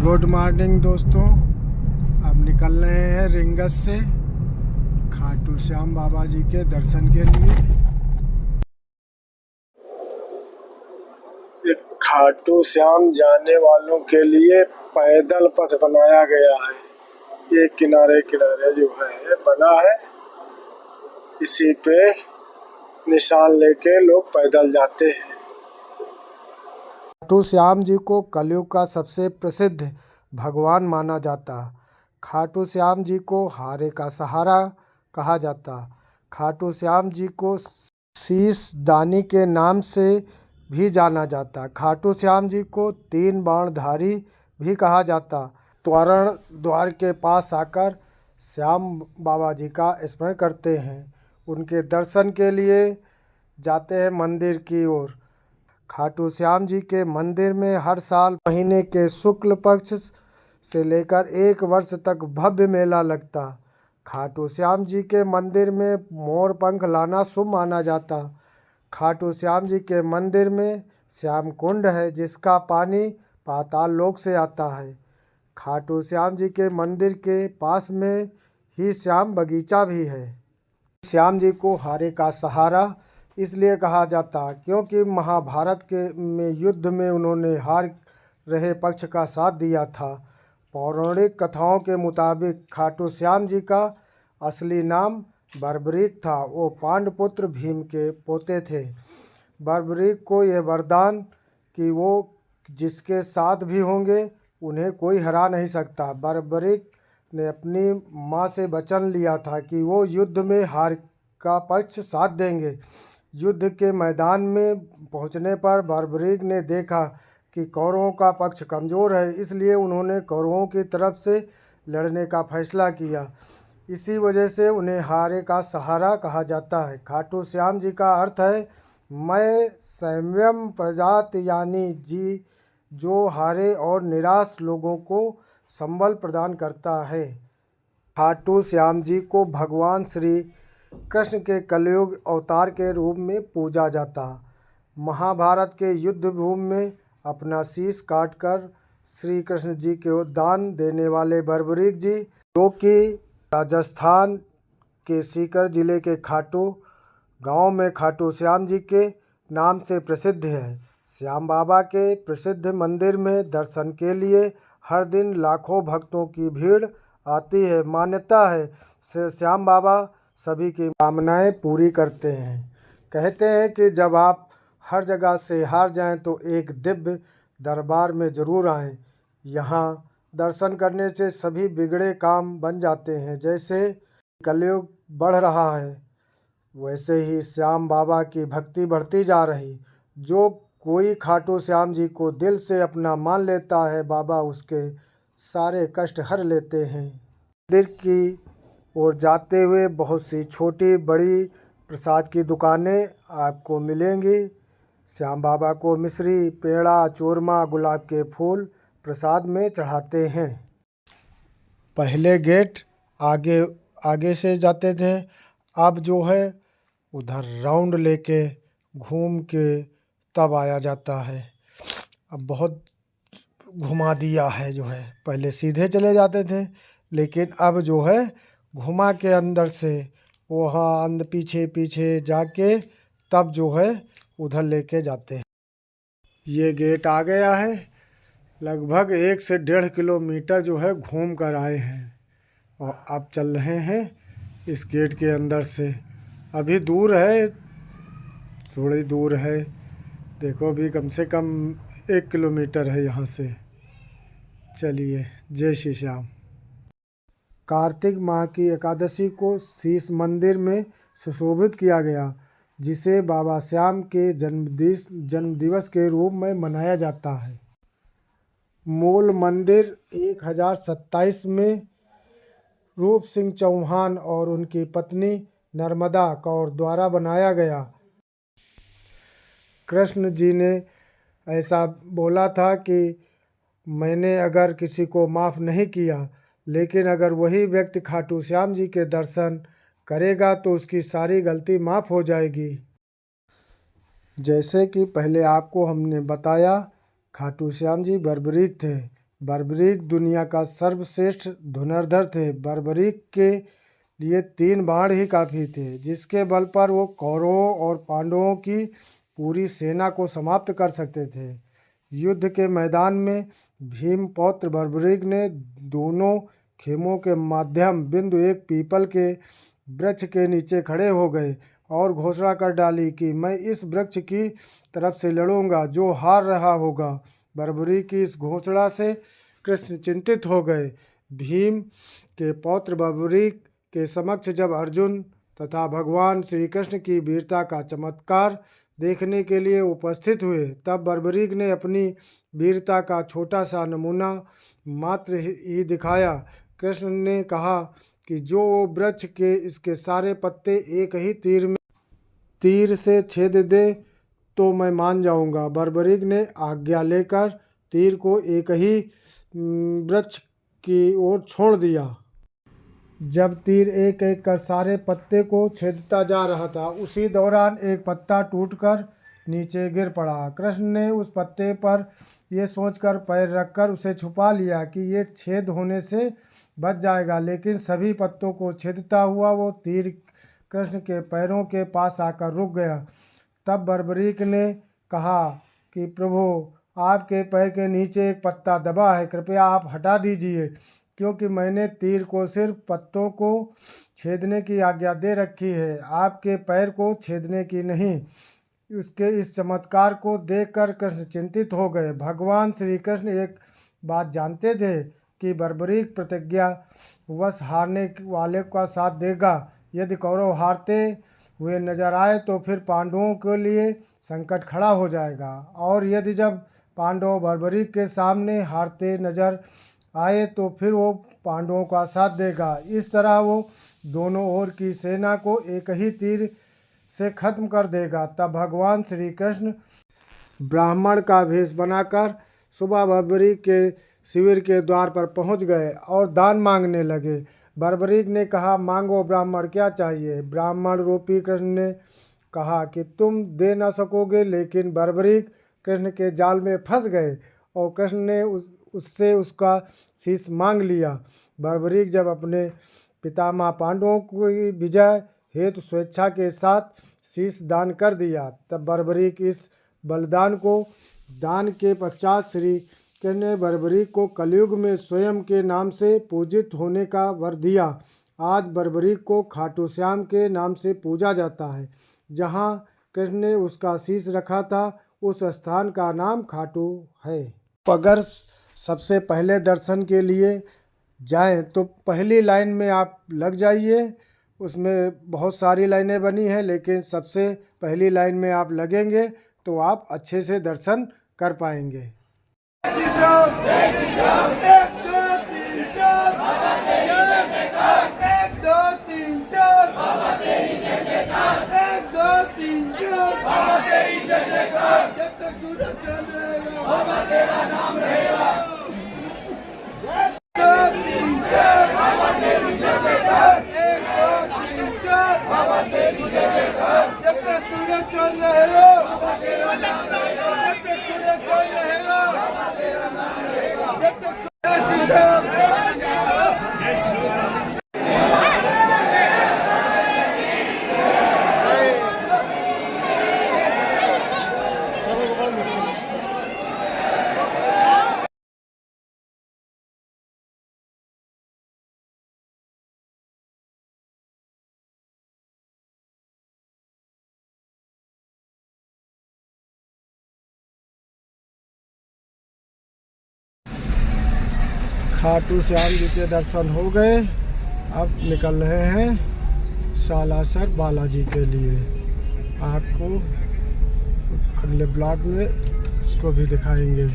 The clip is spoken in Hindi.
गुड मॉर्निंग दोस्तों। अब निकल रहे हैं रिंगस से खाटू श्याम बाबा जी के दर्शन के लिए। खाटू श्याम जाने वालों के लिए पैदल पथ बनाया गया है। ये किनारे किनारे जो है बना है, इसी पे निशान लेके लोग पैदल जाते हैं। खाटू श्याम जी को कलयुग का सबसे प्रसिद्ध भगवान माना जाता। खाटू श्याम जी को हारे का सहारा कहा जाता। खाटू श्याम जी को शीश दानी के नाम से भी जाना जाता। खाटू श्याम जी को 3 बाणधारी भी कहा जाता। तोरण द्वार के पास आकर श्याम बाबा जी का स्मरण करते हैं, उनके दर्शन के लिए जाते हैं मंदिर की ओर। खाटू श्याम जी के मंदिर में हर साल महीने के शुक्ल पक्ष से लेकर 1 वर्ष तक भव्य मेला लगता। खाटू श्याम जी के मंदिर में मोर पंख लाना शुभ माना जाता। खाटू श्याम जी के मंदिर में श्याम कुंड है, जिसका पानी पाताल लोक से आता है। खाटू श्याम जी के मंदिर के पास में ही श्याम बगीचा भी है। श्याम जी को हारे का सहारा इसलिए कहा जाता क्योंकि महाभारत में युद्ध में उन्होंने हार रहे पक्ष का साथ दिया था। पौराणिक कथाओं के मुताबिक खाटू श्याम जी का असली नाम बर्बरीक था। वो पांडुपुत्र भीम के पोते थे। बर्बरीक को यह वरदान कि वो जिसके साथ भी होंगे उन्हें कोई हरा नहीं सकता। बर्बरीक ने अपनी माँ से वचन लिया था कि वो युद्ध में हार का पक्ष साथ देंगे। युद्ध के मैदान में पहुंचने पर बर्बरीक ने देखा कि कौरवों का पक्ष कमज़ोर है, इसलिए उन्होंने कौरवों की तरफ से लड़ने का फैसला किया। इसी वजह से उन्हें हारे का सहारा कहा जाता है। खाटू श्याम जी का अर्थ है मैं संयम प्रजात, यानी जी जो हारे और निराश लोगों को संबल प्रदान करता है। खाटू श्याम जी को भगवान श्री कृष्ण के कलयुग अवतार के रूप में पूजा जाता। महाभारत के युद्ध भूमि में अपना शीश काटकर श्री कृष्ण जी को दान देने वाले बर्बरीक जी, जो कि राजस्थान के सीकर जिले के खाटू गांव में खाटू श्याम जी के नाम से प्रसिद्ध है। श्याम बाबा के प्रसिद्ध मंदिर में दर्शन के लिए हर दिन लाखों भक्तों की भीड़ आती है। मान्यता है श्याम बाबा सभी की कामनाएं पूरी करते हैं। कहते हैं कि जब आप हर जगह से हार जाएं तो एक दिव्य दरबार में ज़रूर आएं। यहाँ दर्शन करने से सभी बिगड़े काम बन जाते हैं। जैसे कलयुग बढ़ रहा है, वैसे ही श्याम बाबा की भक्ति बढ़ती जा रही। जो कोई खाटू श्याम जी को दिल से अपना मान लेता है, बाबा उसके सारे कष्ट हर लेते हैं। मंदिर की और जाते हुए बहुत सी छोटी बड़ी प्रसाद की दुकानें आपको मिलेंगी। श्याम बाबा को मिश्री, पेड़ा, चूरमा, गुलाब के फूल प्रसाद में चढ़ाते हैं। पहले गेट आगे से जाते थे, अब जो है उधर राउंड लेके घूम के तब आया जाता है। अब बहुत घुमा दिया है जो है। पहले सीधे चले जाते थे, लेकिन अब जो है घुमा के अंदर से वहाँ पीछे पीछे जाके तब जो है उधर लेके जाते हैं। ये गेट आ गया है। लगभग 1 से 1.5 किलोमीटर जो है घूम कर आए हैं और अब चल रहे हैं इस गेट के अंदर से। अभी दूर है, थोड़ी दूर है, देखो अभी कम से कम 1 किलोमीटर है यहाँ से। चलिए, जय श्री श्याम। कार्तिक माह की एकादशी को शीश मंदिर में सुशोभित किया गया, जिसे बाबा श्याम के जन्मदिवस के रूप में मनाया जाता है। मूल मंदिर 1027 में रूप सिंह चौहान और उनकी पत्नी नर्मदा कौर द्वारा बनाया गया। कृष्ण जी ने ऐसा बोला था कि मैंने अगर किसी को माफ़ नहीं किया, लेकिन अगर वही व्यक्ति खाटू श्याम जी के दर्शन करेगा तो उसकी सारी गलती माफ़ हो जाएगी। जैसे कि पहले आपको हमने बताया, खाटू श्याम जी बर्बरीक थे। बर्बरीक दुनिया का सर्वश्रेष्ठ धनुर्धर थे। बर्बरीक के लिए 3 बाण ही काफ़ी थे, जिसके बल पर वो कौरवों और पांडवों की पूरी सेना को समाप्त कर सकते थे। युद्ध के मैदान में भीम पौत्र बर्बरीक ने दोनों खेमों के मध्यम बिंदु एक पीपल के वृक्ष के नीचे खड़े हो गए और घोषणा कर डाली कि मैं इस वृक्ष की तरफ से लड़ूंगा, जो हार रहा होगा। बर्बरीक की इस घोषणा से कृष्ण चिंतित हो गए। भीम के पौत्र बर्बरीक के समक्ष जब अर्जुन तथा भगवान श्री कृष्ण की वीरता का चमत्कार देखने के लिए उपस्थित हुए, तब बर्बरीक ने अपनी वीरता का छोटा सा नमूना मात्र ही दिखाया। कृष्ण ने कहा कि जो वो वृक्ष के इसके सारे पत्ते एक ही तीर से छेद दे तो मैं मान जाऊंगा। बर्बरीक ने आज्ञा लेकर तीर को एक ही वृक्ष की ओर छोड़ दिया। जब तीर एक एक कर सारे पत्ते को छेदता जा रहा था, उसी दौरान एक पत्ता टूटकर नीचे गिर पड़ा। कृष्ण ने उस पत्ते पर यह सोचकर पैर रखकर उसे छुपा लिया कि ये छेद होने से बच जाएगा, लेकिन सभी पत्तों को छेदता हुआ वो तीर कृष्ण के पैरों के पास आकर रुक गया। तब बर्बरीक ने कहा कि प्रभु, आपके पैर के नीचे एक पत्ता दबा है, कृपया आप हटा दीजिए, क्योंकि मैंने तीर को सिर्फ पत्तों को छेदने की आज्ञा दे रखी है, आपके पैर को छेदने की नहीं। उसके इस चमत्कार को देखकर कृष्ण चिंतित हो गए। भगवान श्री कृष्ण एक बात जानते थे कि बर्बरीक प्रतिज्ञा वश हारने वाले का साथ देगा। यदि कौरव हारते हुए नजर आए तो फिर पांडवों के लिए संकट खड़ा हो जाएगा, और यदि जब पांडव बर्बरीक के सामने हारते नजर आए तो फिर वो पांडवों का साथ देगा। इस तरह वो दोनों ओर की सेना को एक ही तीर से खत्म कर देगा। तब भगवान श्री कृष्ण ब्राह्मण का वेश बनाकर सुबह बर्बरीक के शिविर के द्वार पर पहुंच गए और दान मांगने लगे। बर्बरीक ने कहा, मांगो ब्राह्मण, क्या चाहिए? ब्राह्मण रूपी कृष्ण ने कहा कि तुम दे न सकोगे, लेकिन बर्बरीक कृष्ण के जाल में फंस गए और कृष्ण ने उससे उसका शीश मांग लिया। बर्बरीक जब अपने पितामह पांडवों की विजय हेतु स्वेच्छा के साथ शीश दान कर दिया, तब बर्बरीक इस बलिदान को दान के पश्चात श्री कृष्ण ने बर्बरीक को कलयुग में स्वयं के नाम से पूजित होने का वर दिया। आज बर्बरीक को खाटू श्याम के नाम से पूजा जाता है। जहाँ कृष्ण ने उसका शीश रखा था, उस स्थान का नाम खाटू है। अगर सबसे पहले दर्शन के लिए जाएं तो पहली लाइन में आप लग जाइए। उसमें बहुत सारी लाइनें बनी हैं, लेकिन सबसे पहली लाइन में आप लगेंगे तो आप अच्छे से दर्शन कर पाएंगे। खाटू श्याम जी के दर्शन हो गए। अब निकल रहे हैं सालासर बालाजी के लिए। आपको अगले ब्लॉग में उसको भी दिखाएंगे।